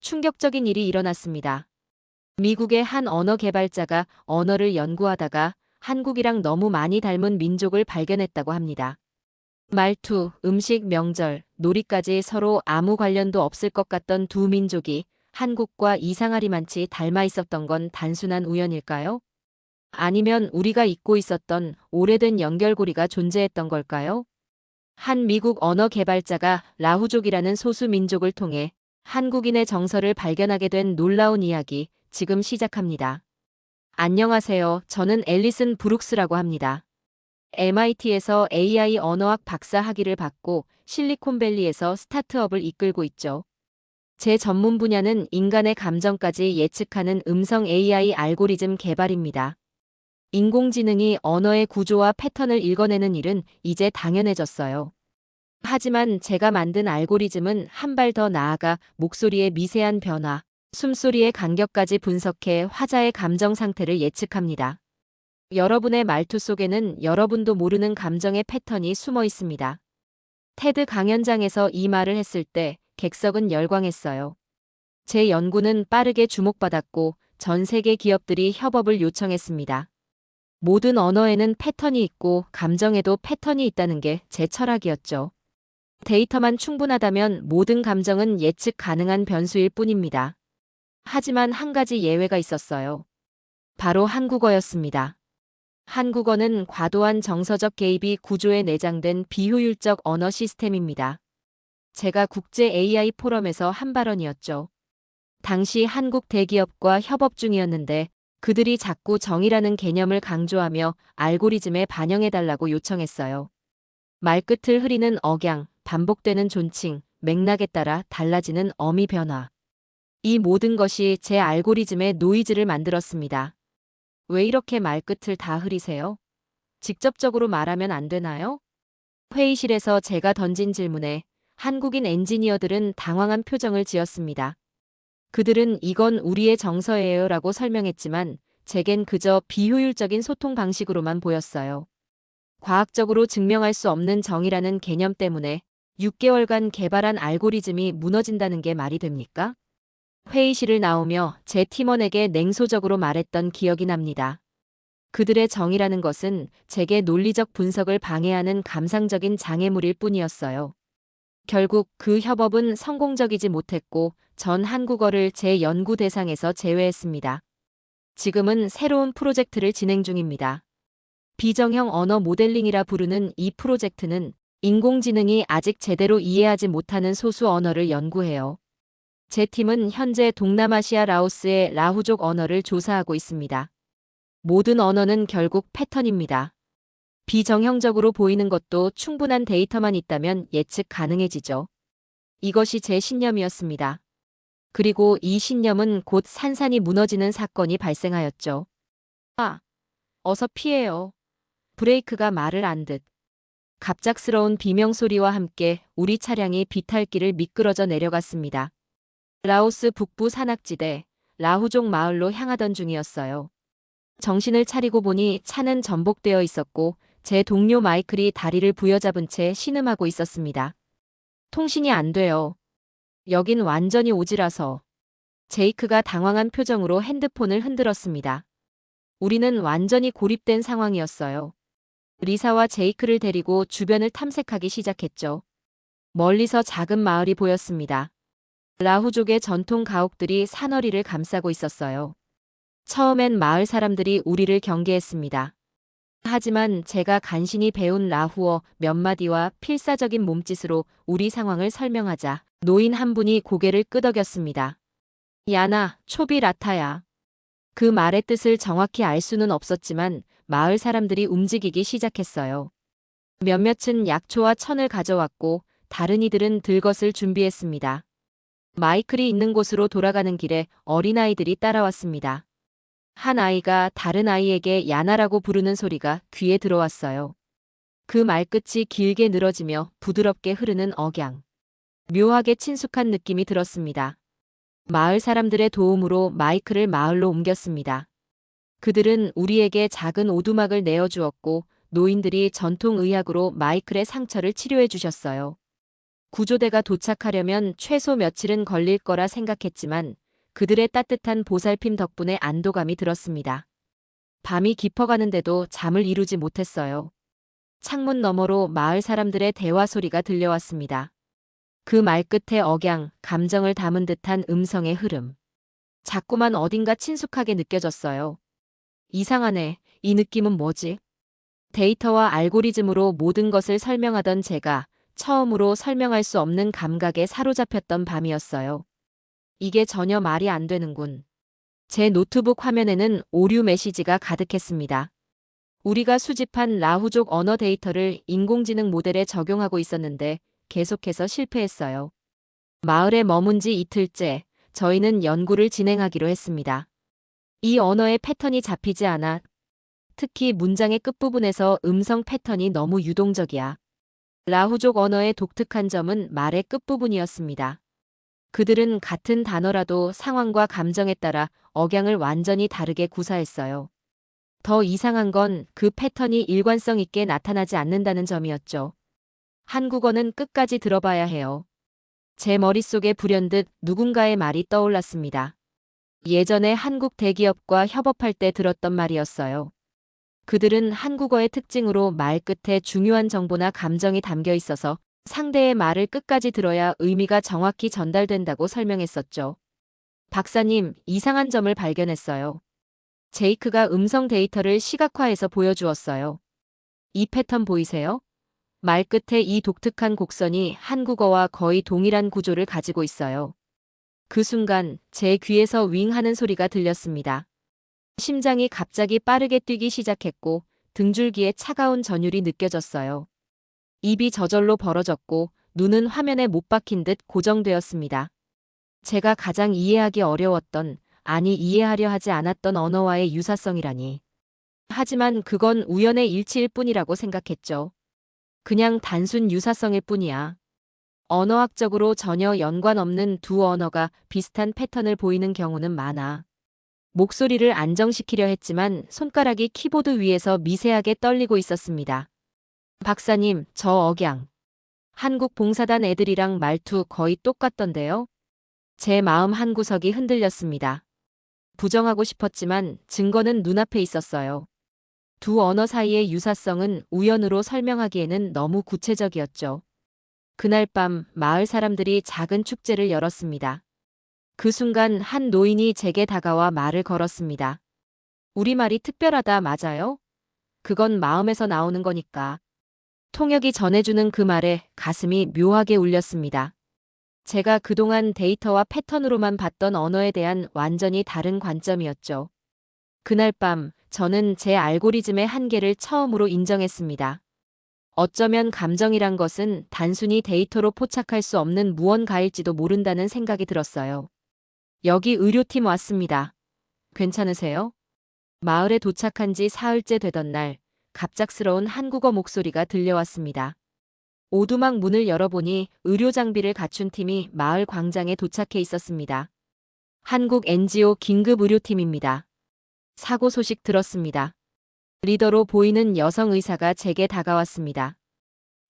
충격적인 일이 일어났습니다. 미국의 한 언어 개발자가 언어를 연구하다가 한국이랑 너무 많이 닮은 민족을 발견했다고 합니다. 말투, 음식, 명절, 놀이까지 서로 아무 관련도 없을 것 같던 두 민족이 한국과 이상하리만치 닮아 있었던 건 단순한 우연일까요? 아니면 우리가 잊고 있었던 오래된 연결고리가 존재했던 걸까요? 한 미국 언어 개발자가 라후족이라는 소수 민족을 통해 한국인의 정서를 발견하게 된 놀라운 이야기, 지금 시작합니다. 안녕하세요. 저는 앨리슨 브룩스라고 합니다. MIT에서 AI 언어학 박사 학위를 받고 실리콘밸리에서 스타트업을 이끌고 있죠. 제 전문 분야는 인간의 감정까지 예측하는 음성 AI 알고리즘 개발입니다. 인공지능이 언어의 구조와 패턴을 읽어내는 일은 이제 당연해졌어요. 하지만 제가 만든 알고리즘은 한 발 더 나아가 목소리의 미세한 변화, 숨소리의 간격까지 분석해 화자의 감정 상태를 예측합니다. 여러분의 말투 속에는 여러분도 모르는 감정의 패턴이 숨어 있습니다. 테드 강연장에서 이 말을 했을 때 객석은 열광했어요. 제 연구는 빠르게 주목받았고 전 세계 기업들이 협업을 요청했습니다. 모든 언어에는 패턴이 있고 감정에도 패턴이 있다는 게 제 철학이었죠. 데이터만 충분하다면 모든 감정은 예측 가능한 변수일 뿐입니다. 하지만 한 가지 예외가 있었어요. 바로 한국어였습니다. 한국어는 과도한 정서적 개입이 구조에 내장된 비효율적 언어 시스템입니다. 제가 국제 AI 포럼에서 한 발언이었죠. 당시 한국 대기업과 협업 중이었는데 그들이 자꾸 정의라는 개념을 강조하며 알고리즘에 반영해달라고 요청했어요. 말끝을 흐리는 억양, 반복되는 존칭, 맥락에 따라 달라지는 어미 변화. 이 모든 것이 제 알고리즘의 노이즈를 만들었습니다. 왜 이렇게 말끝을 다 흐리세요? 직접적으로 말하면 안 되나요? 회의실에서 제가 던진 질문에 한국인 엔지니어들은 당황한 표정을 지었습니다. 그들은 이건 우리의 정서예요 라고 설명했지만 제겐 그저 비효율적인 소통 방식으로만 보였어요. 과학적으로 증명할 수 없는 정의라는 개념 때문에 6개월간 개발한 알고리즘이 무너진다는 게 말이 됩니까? 회의실을 나오며 제 팀원에게 냉소적으로 말했던 기억이 납니다. 그들의 정의라는 것은 제게 논리적 분석을 방해하는 감상적인 장애물일 뿐이었어요. 결국 그 협업은 성공적이지 못했고 전 한국어를 제 연구 대상에서 제외했습니다. 지금은 새로운 프로젝트를 진행 중입니다. 비정형 언어 모델링이라 부르는 이 프로젝트는 인공지능이 아직 제대로 이해하지 못하는 소수 언어를 연구해요. 제 팀은 현재 동남아시아 라오스의 라후족 언어를 조사하고 있습니다. 모든 언어는 결국 패턴입니다. 비정형적으로 보이는 것도 충분한 데이터만 있다면 예측 가능해지죠. 이것이 제 신념이었습니다. 그리고 이 신념은 곧 산산이 무너지는 사건이 발생하였죠. 아, 어서 피해요. 브레이크가 말을 안 듣. 갑작스러운 비명소리와 함께 우리 차량이 비탈길을 미끄러져 내려갔습니다. 라오스 북부 산악지대 라후족 마을로 향하던 중이었어요. 정신을 차리고 보니 차는 전복되어 있었고 제 동료 마이클이 다리를 부여잡은 채 신음하고 있었습니다. 통신이 안 돼요. 여긴 완전히 오지라서. 제이크가 당황한 표정으로 핸드폰을 흔들었습니다. 우리는 완전히 고립된 상황이었어요. 리사와 제이크를 데리고 주변을 탐색하기 시작했죠. 멀리서 작은 마을이 보였습니다. 라후족의 전통 가옥들이 산허리를 감싸고 있었어요. 처음엔 마을 사람들이 우리를 경계했습니다. 하지만 제가 간신히 배운 라후어 몇 마디와 필사적인 몸짓으로 우리 상황을 설명하자 노인 한 분이 고개를 끄덕였습니다. 야나, 초비 라타야. 그 말의 뜻을 정확히 알 수는 없었지만 마을 사람들이 움직이기 시작했어요. 몇몇은 약초와 천을 가져왔고 다른 이들은 들것을 준비했습니다. 마이클이 있는 곳으로 돌아가는 길에 어린아이들이 따라왔습니다. 한 아이가 다른 아이에게 야나라고 부르는 소리가 귀에 들어왔어요. 그 말끝이 길게 늘어지며 부드럽게 흐르는 억양. 묘하게 친숙한 느낌이 들었습니다. 마을 사람들의 도움으로 마이클을 마을로 옮겼습니다. 그들은 우리에게 작은 오두막을 내어주었고 노인들이 전통 의학으로 마이클의 상처를 치료해 주셨어요. 구조대가 도착하려면 최소 며칠은 걸릴 거라 생각했지만 그들의 따뜻한 보살핌 덕분에 안도감이 들었습니다. 밤이 깊어가는데도 잠을 이루지 못했어요. 창문 너머로 마을 사람들의 대화 소리가 들려왔습니다. 그 말끝에 억양, 감정을 담은 듯한 음성의 흐름. 자꾸만 어딘가 친숙하게 느껴졌어요. 이상하네. 이 느낌은 뭐지? 데이터와 알고리즘으로 모든 것을 설명하던 제가 처음으로 설명할 수 없는 감각에 사로잡혔던 밤이었어요. 이게 전혀 말이 안 되는군. 제 노트북 화면에는 오류 메시지가 가득했습니다. 우리가 수집한 라후족 언어 데이터를 인공지능 모델에 적용하고 있었는데 계속해서 실패했어요. 마을에 머문 지 이틀째 저희는 연구를 진행하기로 했습니다. 이 언어의 패턴이 잡히지 않아. 특히 문장의 끝부분에서 음성 패턴이 너무 유동적이야. 라후족 언어의 독특한 점은 말의 끝부분이었습니다. 그들은 같은 단어라도 상황과 감정에 따라 억양을 완전히 다르게 구사했어요. 더 이상한 건 그 패턴이 일관성 있게 나타나지 않는다는 점이었죠. 한국어는 끝까지 들어봐야 해요. 제 머릿속에 불현듯 누군가의 말이 떠올랐습니다. 예전에 한국 대기업과 협업할 때 들었던 말이었어요. 그들은 한국어의 특징으로 말 끝에 중요한 정보나 감정이 담겨 있어서 상대의 말을 끝까지 들어야 의미가 정확히 전달된다고 설명했었죠. 박사님, 이상한 점을 발견했어요. 제이크가 음성 데이터를 시각화해서 보여주었어요. 이 패턴 보이세요? 말 끝에 이 독특한 곡선이 한국어와 거의 동일한 구조를 가지고 있어요. 그 순간 제 귀에서 윙 하는 소리가 들렸습니다. 심장이 갑자기 빠르게 뛰기 시작했고 등줄기에 차가운 전율이 느껴졌어요. 입이 저절로 벌어졌고 눈은 화면에 못 박힌 듯 고정되었습니다. 제가 가장 이해하기 어려웠던, 아니 이해하려 하지 않았던 언어와의 유사성이라니. 하지만 그건 우연의 일치일 뿐이라고 생각했죠. 그냥 단순 유사성일 뿐이야. 언어학적으로 전혀 연관 없는 두 언어가 비슷한 패턴을 보이는 경우는 많아. 목소리를 안정시키려 했지만 손가락이 키보드 위에서 미세하게 떨리고 있었습니다. 박사님, 저 억양. 한국 봉사단 애들이랑 말투 거의 똑같던데요? 제 마음 한구석이 흔들렸습니다. 부정하고 싶었지만 증거는 눈앞에 있었어요. 두 언어 사이의 유사성은 우연으로 설명하기에는 너무 구체적이었죠. 그날 밤 마을 사람들이 작은 축제를 열었습니다. 그 순간 한 노인이 제게 다가와 말을 걸었습니다. 우리말이 특별하다, 맞아요? 그건 마음에서 나오는 거니까. 통역이 전해주는 그 말에 가슴이 묘하게 울렸습니다. 제가 그동안 데이터와 패턴으로만 봤던 언어에 대한 완전히 다른 관점이었죠. 그날 밤 저는 제 알고리즘의 한계를 처음으로 인정했습니다. 어쩌면 감정이란 것은 단순히 데이터로 포착할 수 없는 무언가일지도 모른다는 생각이 들었어요. 여기 의료팀 왔습니다. 괜찮으세요? 마을에 도착한 지 사흘째 되던 날, 갑작스러운 한국어 목소리가 들려왔습니다. 오두막 문을 열어보니 의료 장비를 갖춘 팀이 마을 광장에 도착해 있었습니다. 한국 NGO 긴급 의료팀입니다. 사고 소식 들었습니다. 리더로 보이는 여성 의사가 제게 다가왔습니다.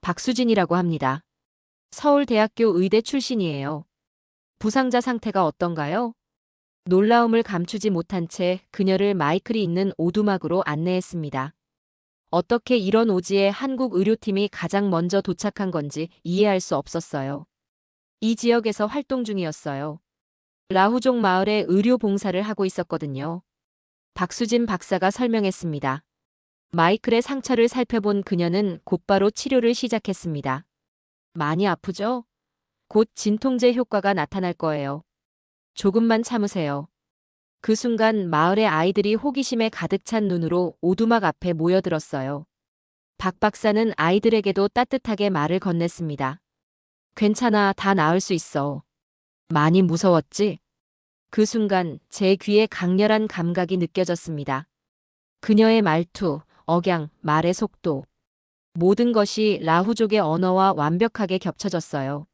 박수진이라고 합니다. 서울대학교 의대 출신이에요. 부상자 상태가 어떤가요? 놀라움을 감추지 못한 채 그녀를 마이클이 있는 오두막으로 안내했습니다. 어떻게 이런 오지에 한국 의료팀이 가장 먼저 도착한 건지 이해할 수 없었어요. 이 지역에서 활동 중이었어요. 라후족 마을에 의료 봉사를 하고 있었거든요. 박수진 박사가 설명했습니다. 마이클의 상처를 살펴본 그녀는 곧바로 치료를 시작했습니다. 많이 아프죠? 곧 진통제 효과가 나타날 거예요. 조금만 참으세요. 그 순간 마을의 아이들이 호기심에 가득 찬 눈으로 오두막 앞에 모여들었어요. 박 박사는 아이들에게도 따뜻하게 말을 건넸습니다. 괜찮아, 다 나을 수 있어. 많이 무서웠지? 그 순간 제 귀에 강렬한 감각이 느껴졌습니다. 그녀의 말투, 억양, 말의 속도. 모든 것이 라후족의 언어와 완벽하게 겹쳐졌어요.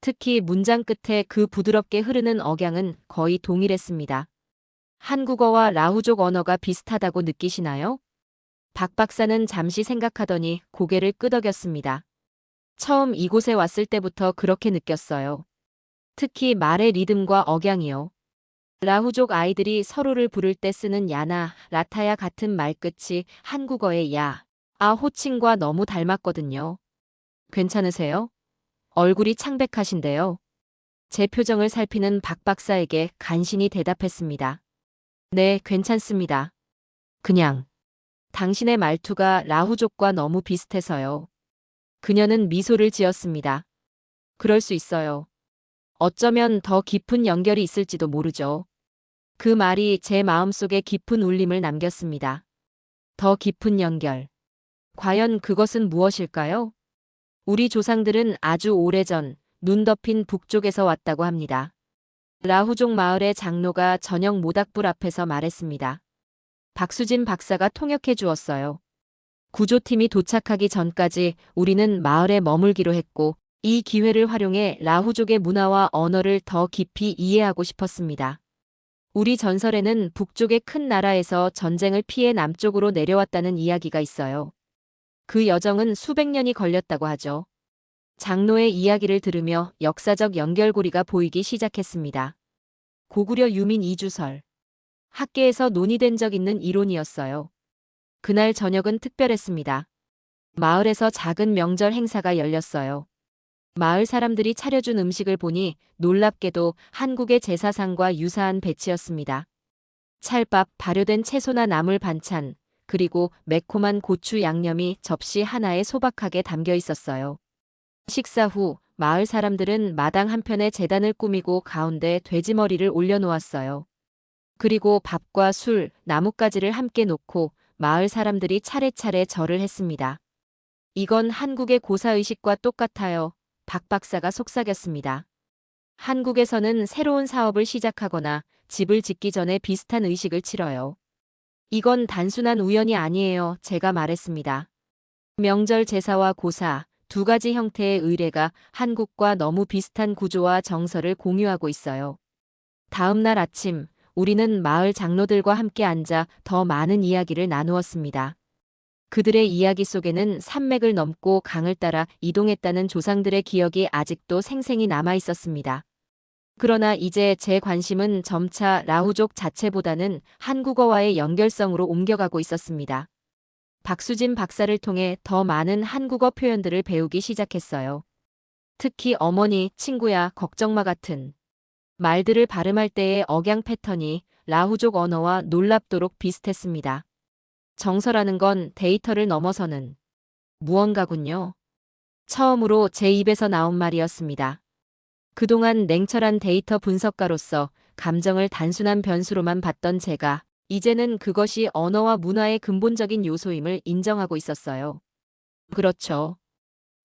특히 문장 끝에 그 부드럽게 흐르는 억양은 거의 동일했습니다. 한국어와 라후족 언어가 비슷하다고 느끼시나요? 박 박사는 잠시 생각하더니 고개를 끄덕였습니다. 처음 이곳에 왔을 때부터 그렇게 느꼈어요. 특히 말의 리듬과 억양이요. 라후족 아이들이 서로를 부를 때 쓰는 야나, 라타야 같은 말끝이 한국어의 야, 아 호칭과 너무 닮았거든요. 괜찮으세요? 얼굴이 창백하신데요. 제 표정을 살피는 박 박사에게 간신히 대답했습니다. 네, 괜찮습니다. 그냥 당신의 말투가 라후족과 너무 비슷해서요. 그녀는 미소를 지었습니다. 그럴 수 있어요. 어쩌면 더 깊은 연결이 있을지도 모르죠. 그 말이 제 마음속에 깊은 울림을 남겼습니다. 더 깊은 연결. 과연 그것은 무엇일까요? 우리 조상들은 아주 오래전 눈 덮인 북쪽에서 왔다고 합니다. 라후족 마을의 장로가 저녁 모닥불 앞에서 말했습니다. 박수진 박사가 통역해 주었어요. 구조팀이 도착하기 전까지 우리는 마을에 머물기로 했고, 이 기회를 활용해 라후족의 문화와 언어를 더 깊이 이해하고 싶었습니다. 우리 전설에는 북쪽의 큰 나라에서 전쟁을 피해 남쪽으로 내려왔다는 이야기가 있어요. 그 여정은 수백 년이 걸렸다고 하죠. 장로의 이야기를 들으며 역사적 연결고리가 보이기 시작했습니다. 고구려 유민 이주설. 학계에서 논의된 적 있는 이론이었어요. 그날 저녁은 특별했습니다. 마을에서 작은 명절 행사가 열렸어요. 마을 사람들이 차려준 음식을 보니 놀랍게도 한국의 제사상과 유사한 배치였습니다. 찰밥, 발효된 채소나 나물 반찬, 그리고 매콤한 고추 양념이 접시 하나에 소박하게 담겨 있었어요. 식사 후 마을 사람들은 마당 한편에 제단을 꾸미고 가운데 돼지머리를 올려놓았어요. 그리고 밥과 술, 나뭇가지를 함께 놓고 마을 사람들이 차례차례 절을 했습니다. 이건 한국의 고사의식과 똑같아요. 박 박사가 속삭였습니다. 한국에서는 새로운 사업을 시작하거나 집을 짓기 전에 비슷한 의식을 치러요. 이건 단순한 우연이 아니에요. 제가 말했습니다. 명절 제사와 고사, 두 가지 형태의 의례가 한국과 너무 비슷한 구조와 정서를 공유하고 있어요. 다음 날 아침, 우리는 마을 장로들과 함께 앉아 더 많은 이야기를 나누었습니다. 그들의 이야기 속에는 산맥을 넘고 강을 따라 이동했다는 조상들의 기억이 아직도 생생히 남아 있었습니다. 그러나 이제 제 관심은 점차 라후족 자체보다는 한국어와의 연결성으로 옮겨가고 있었습니다. 박수진 박사를 통해 더 많은 한국어 표현들을 배우기 시작했어요. 특히 어머니, 친구야, 걱정마 같은 말들을 발음할 때의 억양 패턴이 라후족 언어와 놀랍도록 비슷했습니다. 정서라는 건 데이터를 넘어서는 무언가군요. 처음으로 제 입에서 나온 말이었습니다. 그동안 냉철한 데이터 분석가로서 감정을 단순한 변수로만 봤던 제가 이제는 그것이 언어와 문화의 근본적인 요소임을 인정하고 있었어요. 그렇죠.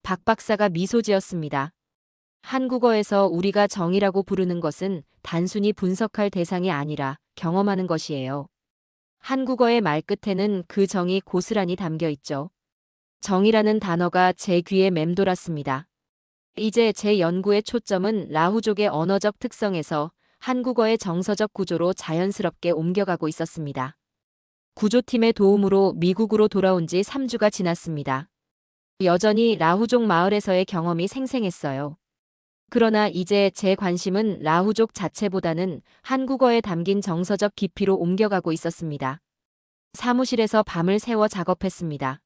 박 박사가 미소 지었습니다. 한국어에서 우리가 정이라고 부르는 것은 단순히 분석할 대상이 아니라 경험하는 것이에요. 한국어의 말끝에는 그 정이 고스란히 담겨 있죠. 정이라는 단어가 제 귀에 맴돌았습니다. 이제 제 연구의 초점은 라후족의 언어적 특성에서 한국어의 정서적 구조로 자연스럽게 옮겨가고 있었습니다. 구조팀의 도움으로 미국으로 돌아온 지 3주가 지났습니다. 여전히 라후족 마을에서의 경험이 생생했어요. 그러나 이제 제 관심은 라후족 자체보다는 한국어에 담긴 정서적 깊이로 옮겨가고 있었습니다. 사무실에서 밤을 새워 작업했습니다.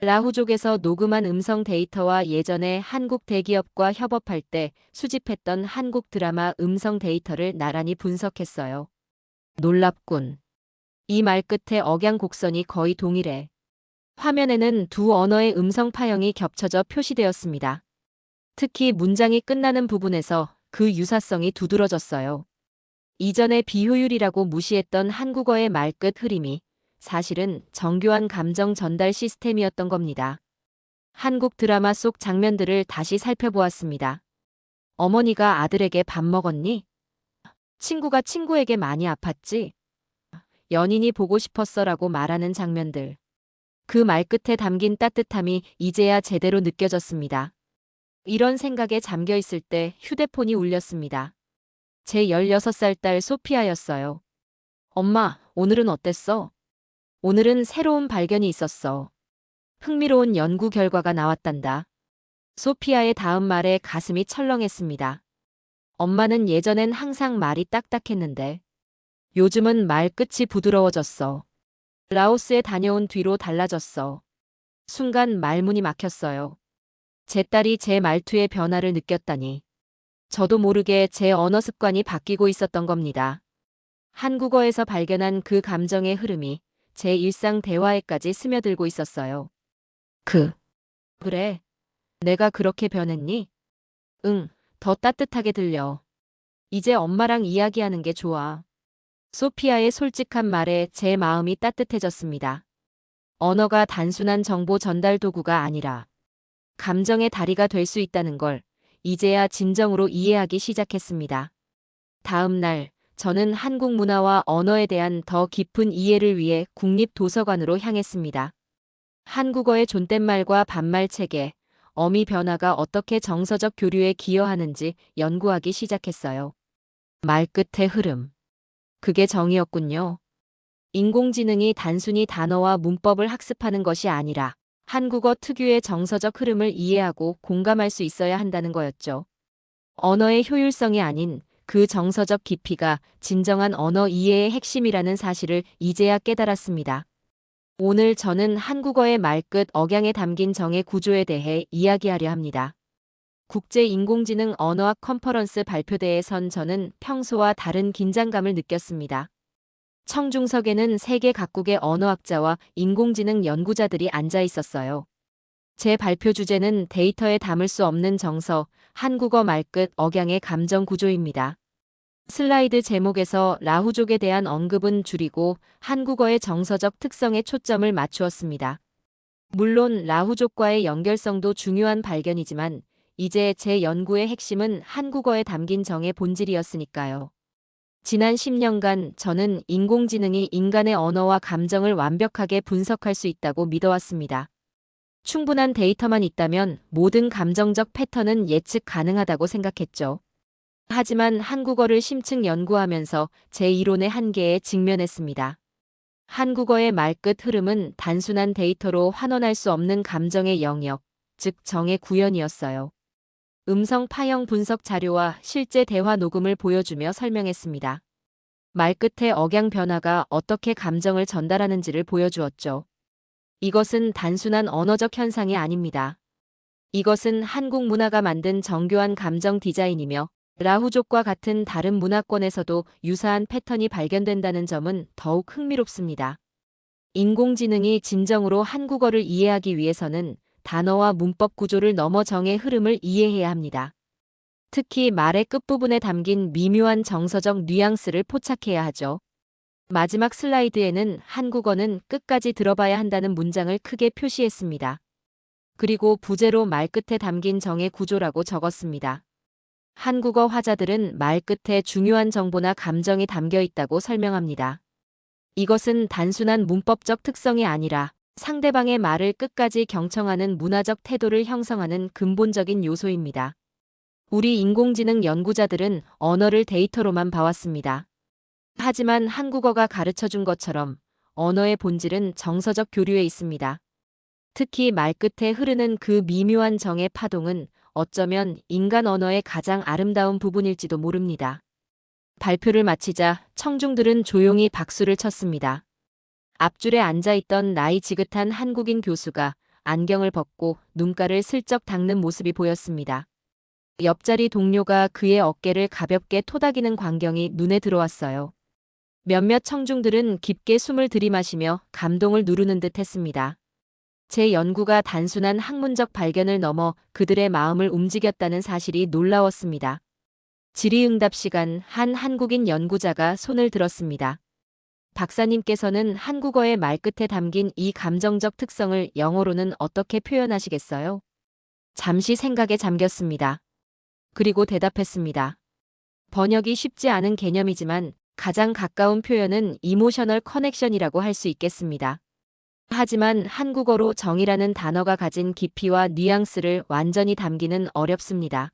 라후족에서 녹음한 음성 데이터와 예전에 한국 대기업과 협업할 때 수집했던 한국 드라마 음성 데이터를 나란히 분석했어요. 놀랍군. 이 말끝의 억양 곡선이 거의 동일해. 화면에는 두 언어의 음성 파형이 겹쳐져 표시되었습니다. 특히 문장이 끝나는 부분에서 그 유사성이 두드러졌어요. 이전에 비효율이라고 무시했던 한국어의 말끝 흐림이 사실은 정교한 감정 전달 시스템이었던 겁니다. 한국 드라마 속 장면들을 다시 살펴보았습니다. 어머니가 아들에게 밥 먹었니? 친구가 친구에게 많이 아팠지? 연인이 보고 싶었어라고 말하는 장면들. 그 말끝에 담긴 따뜻함이 이제야 제대로 느껴졌습니다. 이런 생각에 잠겨 있을 때 휴대폰이 울렸습니다. 제 16살 딸 소피아였어요. 엄마, 오늘은 어땠어? 오늘은 새로운 발견이 있었어. 흥미로운 연구 결과가 나왔단다. 소피아의 다음 말에 가슴이 철렁했습니다. 엄마는 예전엔 항상 말이 딱딱했는데 요즘은 말끝이 부드러워졌어. 라오스에 다녀온 뒤로 달라졌어. 순간 말문이 막혔어요. 제 딸이 제 말투의 변화를 느꼈다니. 저도 모르게 제 언어 습관이 바뀌고 있었던 겁니다. 한국어에서 발견한 그 감정의 흐름이 제 일상 대화에까지 스며들고 있었어요. 그래, 내가 그렇게 변했니? 응, 더 따뜻하게 들려. 이제 엄마랑 이야기하는 게 좋아. 소피아의 솔직한 말에 제 마음이 따뜻해졌습니다. 언어가 단순한 정보 전달 도구가 아니라 감정의 다리가 될 수 있다는 걸 이제야 진정으로 이해하기 시작했습니다. 다음 날, 저는 한국 문화와 언어에 대한 더 깊은 이해를 위해 국립도서관으로 향했습니다. 한국어의 존댓말과 반말 체계, 어미 변화가 어떻게 정서적 교류에 기여하는지 연구하기 시작했어요. 말끝의 흐름. 그게 정의였군요. 인공지능이 단순히 단어와 문법을 학습하는 것이 아니라 한국어 특유의 정서적 흐름을 이해하고 공감할 수 있어야 한다는 거였죠. 언어의 효율성이 아닌 그 정서적 깊이가 진정한 언어 이해의 핵심이라는 사실을 이제야 깨달았습니다. 오늘 저는 한국어의 말끝 억양에 담긴 정의 구조에 대해 이야기하려 합니다. 국제인공지능 언어학 컨퍼런스 발표대에 선 저는 평소와 다른 긴장감을 느꼈습니다. 청중석에는 세계 각국의 언어학자와 인공지능 연구자들이 앉아 있었어요. 제 발표 주제는 데이터에 담을 수 없는 정서, 한국어 말끝 억양의 감정 구조입니다. 슬라이드 제목에서 라후족에 대한 언급은 줄이고 한국어의 정서적 특성에 초점을 맞추었습니다. 물론 라후족과의 연결성도 중요한 발견이지만 이제 제 연구의 핵심은 한국어에 담긴 정의 본질이었으니까요. 지난 10년간 저는 인공지능이 인간의 언어와 감정을 완벽하게 분석할 수 있다고 믿어왔습니다. 충분한 데이터만 있다면 모든 감정적 패턴은 예측 가능하다고 생각했죠. 하지만 한국어를 심층 연구하면서 제 이론의 한계에 직면했습니다. 한국어의 말끝 흐름은 단순한 데이터로 환원할 수 없는 감정의 영역, 즉 정의 구현이었어요. 음성 파형 분석 자료와 실제 대화 녹음을 보여주며 설명했습니다. 말끝의 억양 변화가 어떻게 감정을 전달하는지를 보여주었죠. 이것은 단순한 언어적 현상이 아닙니다. 이것은 한국 문화가 만든 정교한 감정 디자인이며 라후족과 같은 다른 문화권에서도 유사한 패턴이 발견된다는 점은 더욱 흥미롭습니다. 인공지능이 진정으로 한국어를 이해하기 위해서는 단어와 문법 구조를 넘어 정의 흐름을 이해해야 합니다. 특히 말의 끝부분에 담긴 미묘한 정서적 뉘앙스를 포착해야 하죠. 마지막 슬라이드에는 한국어는 끝까지 들어봐야 한다는 문장을 크게 표시했습니다. 그리고 부제로 말끝에 담긴 정의 구조라고 적었습니다. 한국어 화자들은 말끝에 중요한 정보나 감정이 담겨 있다고 설명합니다. 이것은 단순한 문법적 특성이 아니라 상대방의 말을 끝까지 경청하는 문화적 태도를 형성하는 근본적인 요소입니다. 우리 인공지능 연구자들은 언어를 데이터로만 봐왔습니다. 하지만 한국어가 가르쳐준 것처럼 언어의 본질은 정서적 교류에 있습니다. 특히 말끝에 흐르는 그 미묘한 정의 파동은 어쩌면 인간 언어의 가장 아름다운 부분일지도 모릅니다. 발표를 마치자 청중들은 조용히 박수를 쳤습니다. 앞줄에 앉아있던 나이 지긋한 한국인 교수가 안경을 벗고 눈가를 슬쩍 닦는 모습이 보였습니다. 옆자리 동료가 그의 어깨를 가볍게 토닥이는 광경이 눈에 들어왔어요. 몇몇 청중들은 깊게 숨을 들이마시며 감동을 누르는 듯 했습니다. 제 연구가 단순한 학문적 발견을 넘어 그들의 마음을 움직였다는 사실이 놀라웠습니다. 질의응답 시간 한 한국인 연구자가 손을 들었습니다. 박사님께서는 한국어의 말끝에 담긴 이 감정적 특성을 영어로는 어떻게 표현하시겠어요? 잠시 생각에 잠겼습니다. 그리고 대답했습니다. 번역이 쉽지 않은 개념이지만 가장 가까운 표현은 이모셔널 커넥션이라고 할 수 있겠습니다. 하지만 한국어로 정이라는 단어가 가진 깊이와 뉘앙스를 완전히 담기는 어렵습니다.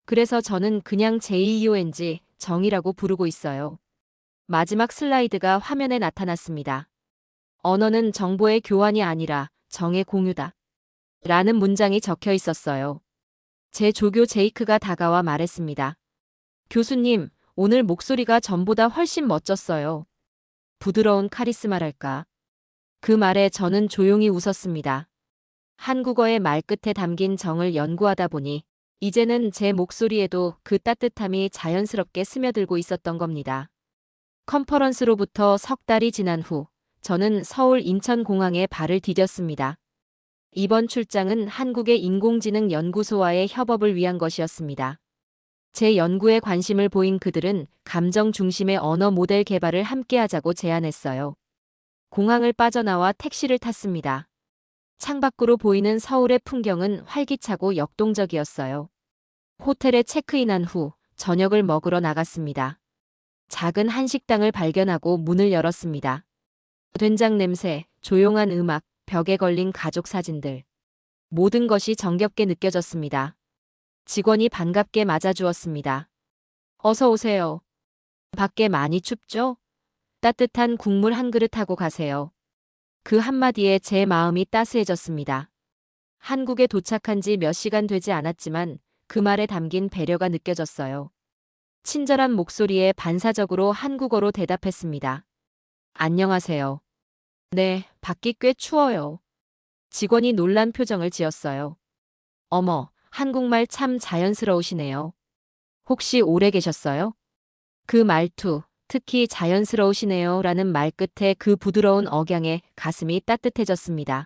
그래서 저는 그냥 JEONG, 정이라고 부르고 있어요. 마지막 슬라이드가 화면에 나타났습니다. 언어는 정보의 교환이 아니라 정의 공유다. 라는 문장이 적혀 있었어요. 제 조교 제이크가 다가와 말했습니다. 교수님, 오늘 목소리가 전보다 훨씬 멋졌어요. 부드러운 카리스마랄까. 그 말에 저는 조용히 웃었습니다. 한국어의 말끝에 담긴 정을 연구하다 보니 이제는 제 목소리에도 그 따뜻함이 자연스럽게 스며들고 있었던 겁니다. 컨퍼런스로부터 석 달이 지난 후 저는 서울 인천공항에 발을 디뎠습니다. 이번 출장은 한국의 인공지능 연구소와의 협업을 위한 것이었습니다. 제 연구에 관심을 보인 그들은 감정 중심의 언어 모델 개발을 함께하자고 제안했어요. 공항을 빠져나와 택시를 탔습니다. 창밖으로 보이는 서울의 풍경은 활기차고 역동적이었어요. 호텔에 체크인한 후 저녁을 먹으러 나갔습니다. 작은 한식당을 발견하고 문을 열었습니다. 된장 냄새, 조용한 음악, 벽에 걸린 가족 사진들. 모든 것이 정겹게 느껴졌습니다. 직원이 반갑게 맞아주었습니다. 어서 오세요. 밖에 많이 춥죠? 따뜻한 국물 한 그릇 하고 가세요. 그 한마디에 제 마음이 따스해졌습니다. 한국에 도착한 지 몇 시간 되지 않았지만 그 말에 담긴 배려가 느껴졌어요. 친절한 목소리에 반사적으로 한국어로 대답했습니다. 안녕하세요. 네, 밖이 꽤 추워요. 직원이 놀란 표정을 지었어요. 어머, 한국말 참 자연스러우시네요. 혹시 오래 계셨어요? 그 말투, 특히 자연스러우시네요 라는 말 끝에 그 부드러운 억양에 가슴이 따뜻해졌습니다.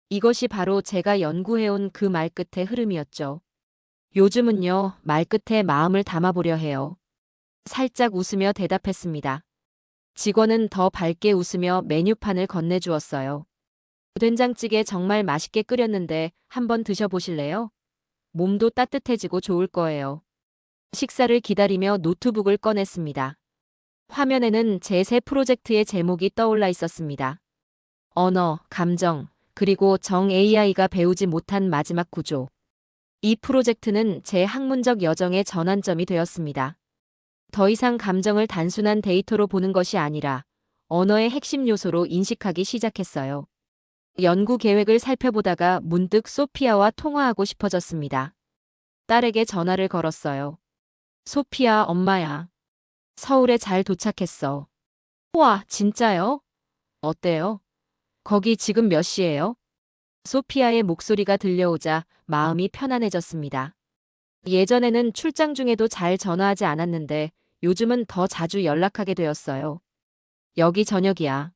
이것이 바로 제가 연구해온 그 말 끝의 흐름이었죠. 요즘은요, 말 끝에 마음을 담아보려 해요. 살짝 웃으며 대답했습니다. 직원은 더 밝게 웃으며 메뉴판을 건네주었어요. 된장찌개 정말 맛있게 끓였는데 한번 드셔보실래요? 몸도 따뜻해지고 좋을 거예요. 식사를 기다리며 노트북을 꺼냈습니다. 화면에는 제 새 프로젝트의 제목이 떠올라 있었습니다. 언어, 감정, 그리고 정 AI가 배우지 못한 마지막 구조. 이 프로젝트는 제 학문적 여정의 전환점이 되었습니다. 더 이상 감정을 단순한 데이터로 보는 것이 아니라 언어의 핵심 요소로 인식하기 시작했어요. 연구 계획을 살펴보다가 문득 소피아와 통화하고 싶어졌습니다. 딸에게 전화를 걸었어요. 소피아, 엄마야. 서울에 잘 도착했어. 우와, 진짜요? 어때요? 거기 지금 몇 시예요? 소피아의 목소리가 들려오자 마음이 편안해졌습니다. 예전에는 출장 중에도 잘 전화하지 않았는데 요즘은 더 자주 연락하게 되었어요. 여기 저녁이야.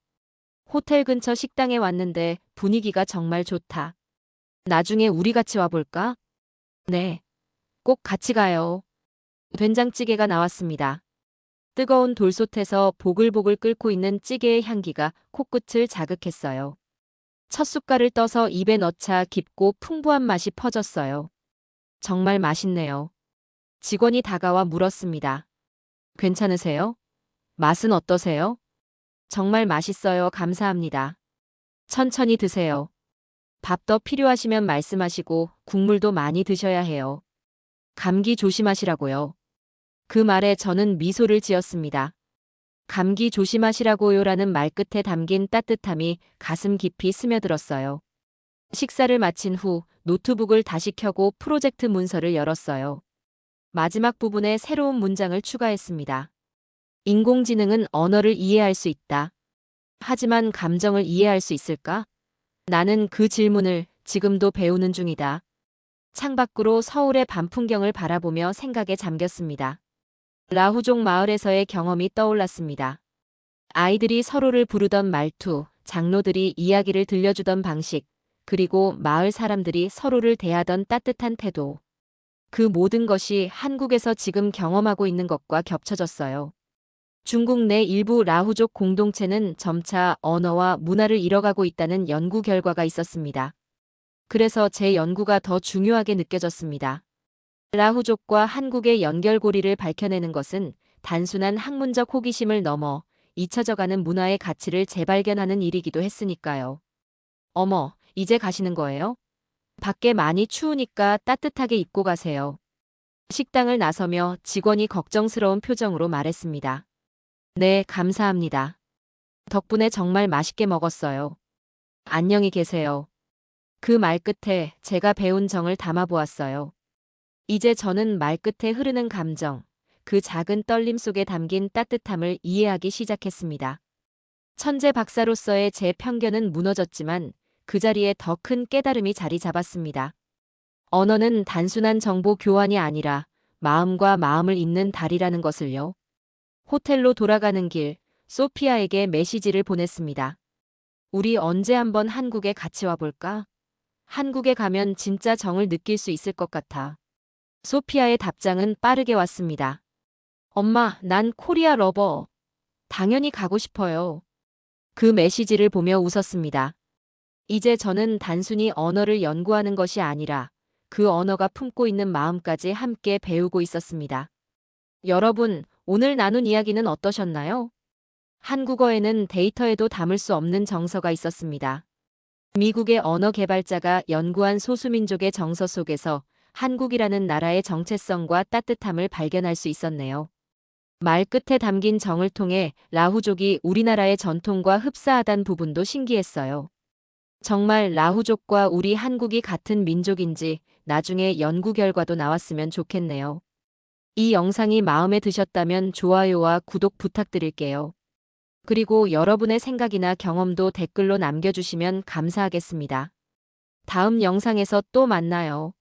호텔 근처 식당에 왔는데 분위기가 정말 좋다. 나중에 우리 같이 와볼까? 네. 꼭 같이 가요. 된장찌개가 나왔습니다. 뜨거운 돌솥에서 보글보글 끓고 있는 찌개의 향기가 코끝을 자극했어요. 첫 숟갈을 떠서 입에 넣자 깊고 풍부한 맛이 퍼졌어요. 정말 맛있네요. 직원이 다가와 물었습니다. 괜찮으세요? 맛은 어떠세요? 정말 맛있어요. 감사합니다. 천천히 드세요. 밥 더 필요하시면 말씀하시고 국물도 많이 드셔야 해요. 감기 조심하시라고요. 그 말에 저는 미소를 지었습니다. 감기 조심하시라고요라는 말끝에 담긴 따뜻함이 가슴 깊이 스며들었어요. 식사를 마친 후 노트북을 다시 켜고 프로젝트 문서를 열었어요. 마지막 부분에 새로운 문장을 추가했습니다. 인공지능은 언어를 이해할 수 있다. 하지만 감정을 이해할 수 있을까? 나는 그 질문을 지금도 배우는 중이다. 창밖으로 서울의 밤 풍경을 바라보며 생각에 잠겼습니다. 라후족 마을에서의 경험이 떠올랐습니다. 아이들이 서로를 부르던 말투, 장로들이 이야기를 들려주던 방식, 그리고 마을 사람들이 서로를 대하던 따뜻한 태도. 그 모든 것이 한국에서 지금 경험하고 있는 것과 겹쳐졌어요. 중국 내 일부 라후족 공동체는 점차 언어와 문화를 잃어가고 있다는 연구 결과가 있었습니다. 그래서 제 연구가 더 중요하게 느껴졌습니다. 라후족과 한국의 연결고리를 밝혀내는 것은 단순한 학문적 호기심을 넘어 잊혀져가는 문화의 가치를 재발견하는 일이기도 했으니까요. 어머, 이제 가시는 거예요? 밖에 많이 추우니까 따뜻하게 입고 가세요. 식당을 나서며 직원이 걱정스러운 표정으로 말했습니다. 네, 감사합니다. 덕분에 정말 맛있게 먹었어요. 안녕히 계세요. 그 말끝에 제가 배운 정을 담아보았어요. 이제 저는 말끝에 흐르는 감정, 그 작은 떨림 속에 담긴 따뜻함을 이해하기 시작했습니다. 천재 박사로서의 제 편견은 무너졌지만 그 자리에 더 큰 깨달음이 자리 잡았습니다. 언어는 단순한 정보 교환이 아니라 마음과 마음을 잇는 달이라는 것을요. 호텔로 돌아가는 길, 소피아에게 메시지를 보냈습니다. 우리 언제 한번 한국에 같이 와볼까? 한국에 가면 진짜 정을 느낄 수 있을 것 같아. 소피아의 답장은 빠르게 왔습니다. 엄마, 난 코리아 러버. 당연히 가고 싶어요. 그 메시지를 보며 웃었습니다. 이제 저는 단순히 언어를 연구하는 것이 아니라 그 언어가 품고 있는 마음까지 함께 배우고 있었습니다. 여러분, 오늘 나눈 이야기는 어떠셨나요? 한국어에는 데이터에도 담을 수 없는 정서가 있었습니다. 미국의 언어 개발자가 연구한 소수민족의 정서 속에서 한국이라는 나라의 정체성과 따뜻함을 발견할 수 있었네요. 말끝에 담긴 정을 통해 라후족이 우리나라의 전통과 흡사하단 부분도 신기했어요. 정말 라후족과 우리 한국이 같은 민족인지 나중에 연구 결과도 나왔으면 좋겠네요. 이 영상이 마음에 드셨다면 좋아요와 구독 부탁드릴게요. 그리고 여러분의 생각이나 경험도 댓글로 남겨주시면 감사하겠습니다. 다음 영상에서 또 만나요.